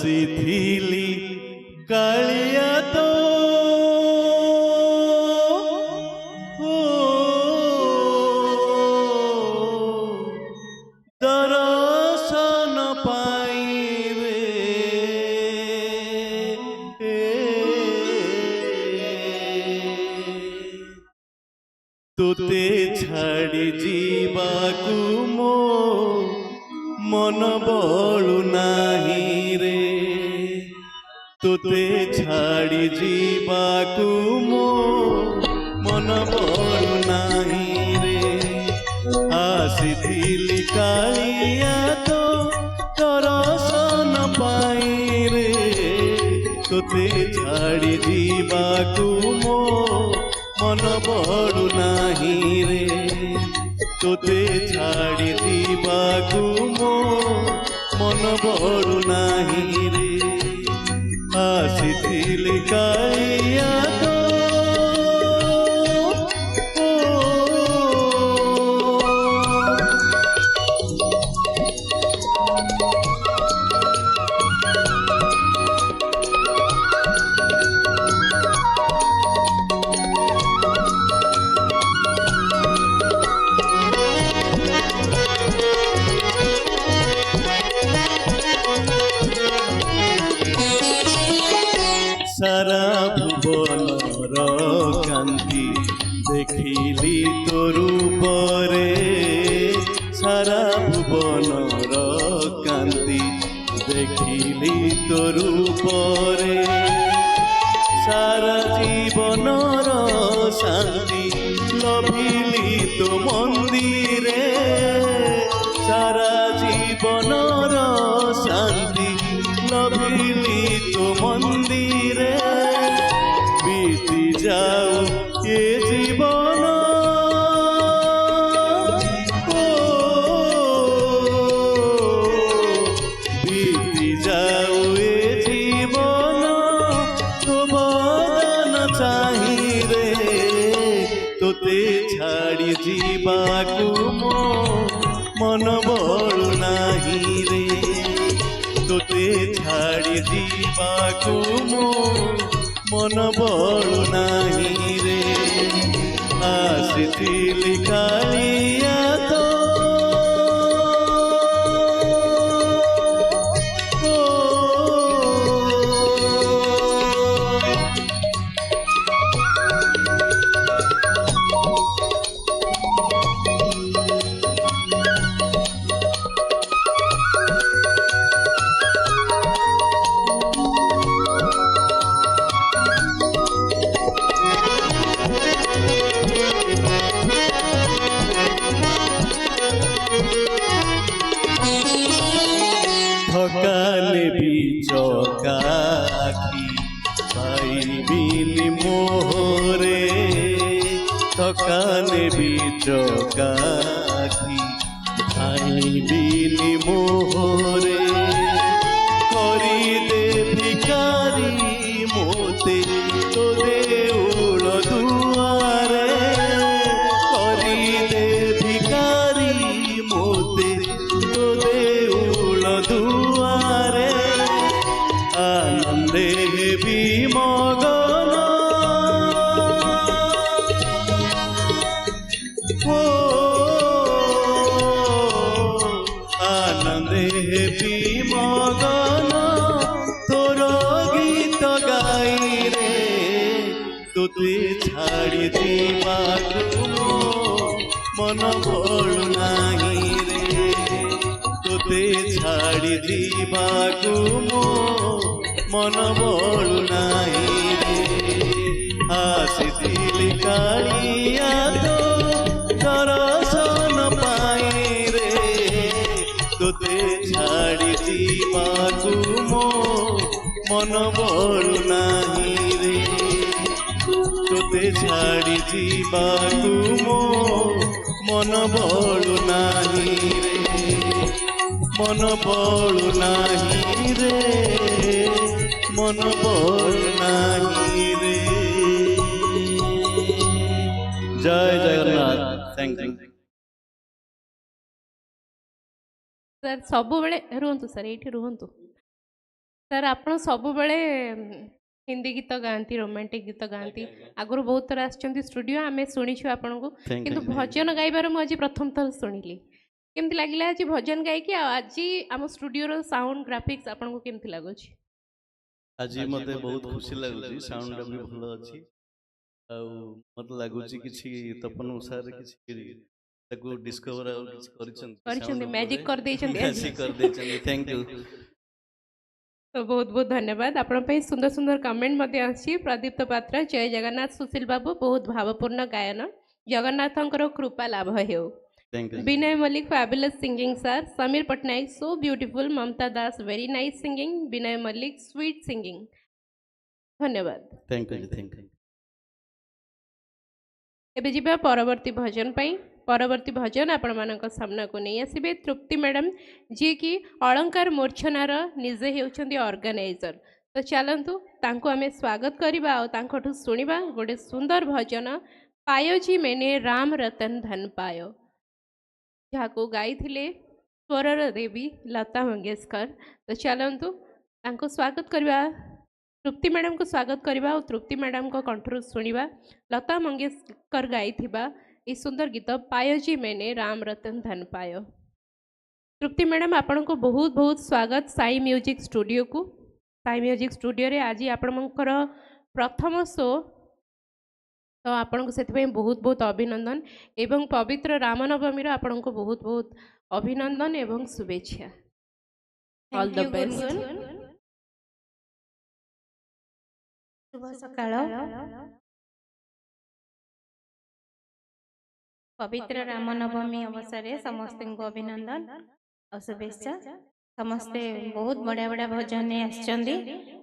ଆସିଥିଲି କାଳିଆ ତୋ ଦର୍ଶନ ପାଇବେ ତୋତେ ଛାଡ଼ି ଯିବାକୁ ମୋ ମନ ବଳୁ ନାହିଁ ରେ ତୋତେ ଛାଡ଼ି ଯିବାକୁ ମୋ ମନ ବଳୁ ନାହିଁ ରେ ଆସିଥିଲି କାଳିଆ ତୋ ଦର୍ଶନ ପାଇଁ ରେ ତୋତେ ଛାଡ଼ି ଯିବାକୁ ମୋ ମନ ବଳୁ ନାହିଁ ରେ ତୋତେ ଛାଡ଼ି ଯିବାକୁ ମୋ ମନ ବଳୁ ନାହିଁ ରେ ଆସିଥିଲି କାଳିଆ ତୋ सारा भुवनर कांति देखिली तो रूपरे सारा भुवनर कांति देखिली तो रूपरे सारा जीवनर शांति लभिली तो मंदिरे सारा जीवनर शांति लभिली तो मंदिरे बीती जाऊ ये जीवन बीती जाऊ ये जीवन तो बदन चाहिए रे तोते छाड़ी जीवाकू मो मन बळु नाही रे तोते छाड़ी जीवाकू मो मन बळु नाही रे आसिथिली कालिया तो थकाले भी चौकाखी पाइबिनी मोहरे थकाले भी चौकाखी पाइबिनी मोहरे करी दे भिकारी मोते तो देउल दुआरे करी दे भिकारी मोते तो देउल दुआरे आनंदे भी मगन हो आनंदे भी मगन तोर गीत गाई रे तोते छाड़ी दीवाकू मन बळु नाही रे तोते छाड़ी दीवाकू मो मन बळु नाही रे आसिथिली कालिया तो दर्शन पाई रे तोते छाड़ी दीवाकू मो मन बळु नाही रे तोते छाड़ी दीवाकू मो मन बळु नाही रे मन बळु नाही रे मन बळु नाही रे जय जगन्नाथ थैंक यू सर सब बेले रुहतु सर ये रुहतु। सर आप सब बड़े हिंदी गीत गाती रोमांटिक गीत गाती आगुरी बहुत थर आसुँच स्टूडियो आम शुणीचु आपण को थैंक किंतु यू भजन गाइबार मुझे प्रथम थर शुणिली केमती लगे आज भजन गायकी आज आम स्टूडियो साउंड ग्राफिक्स आपन को केमती लगुच आज मते बहुत खुशी लगुची साउंड भी भल अछि आ मते लागुची किछि तपन अनुसार किछि ताको डिस्कवर और किछि करिसंती साउंड मैजिक कर देइछन्ती मैजिक कर देइछन्ती थैंक यू तो बहुत बहुत धन्यवाद आपण सुंदर सुंदर कमेंट मध्य आछि प्रदीप्त पात्र जय जगन्नाथ सुशील बाबू बहुत भावपूर्ण गायन जगन्नाथंकर कृपा लाभ हेउ thank you Vinay Malik fabulous singing sir Sameer Patnaik so beautiful Mamata Das very nice singing Vinay Malik sweet singing धन्यवाद थैंक यू एबे जिबा परवर्ती भजन पई परवर्ती भजन आपण मानक सामना को नहीं आसीबे तृप्ति मैडम जी की अलंकार मूर्छनार निजे हेउछन्ती ऑर्गेनाइजर तो चलंतु तांको आमे स्वागत करबा और तांकोठु सुनिबा गोटे सुंदर भजन पायो जी मैंने राम रतन धन पायो जहाँ गाई स्वरर देवी लता मंगेशकर तो चलतु स्वागत करवा तृप्ति मैडम को स्वागत करवा और तृप्ति मैडम को कंठरू शुणा लता मंगेशकर गाई ये सुंदर गीत पायो जी मैंने राम रतन धन पायो तृप्ति मैडम आपण को बहुत बहुत स्वागत साई म्यूजिक स्टूडियो को साई म्यूजिक स्टूडियो रे आज आपणकर प्रथम शो तो आपण को से बहुत बहुत अभिनंदन एवं पवित्र रामनवमी आपण को बहुत बहुत अभिनंदन एवं शुभेच्छा ऑल द बेस्ट शुभ सकाळ पवित्र रामनवमी अवसर में समस्त को अभिनंदन और शुभेच्छा समस्ते बहुत बढ़िया बढ़िया भजन आसचंदी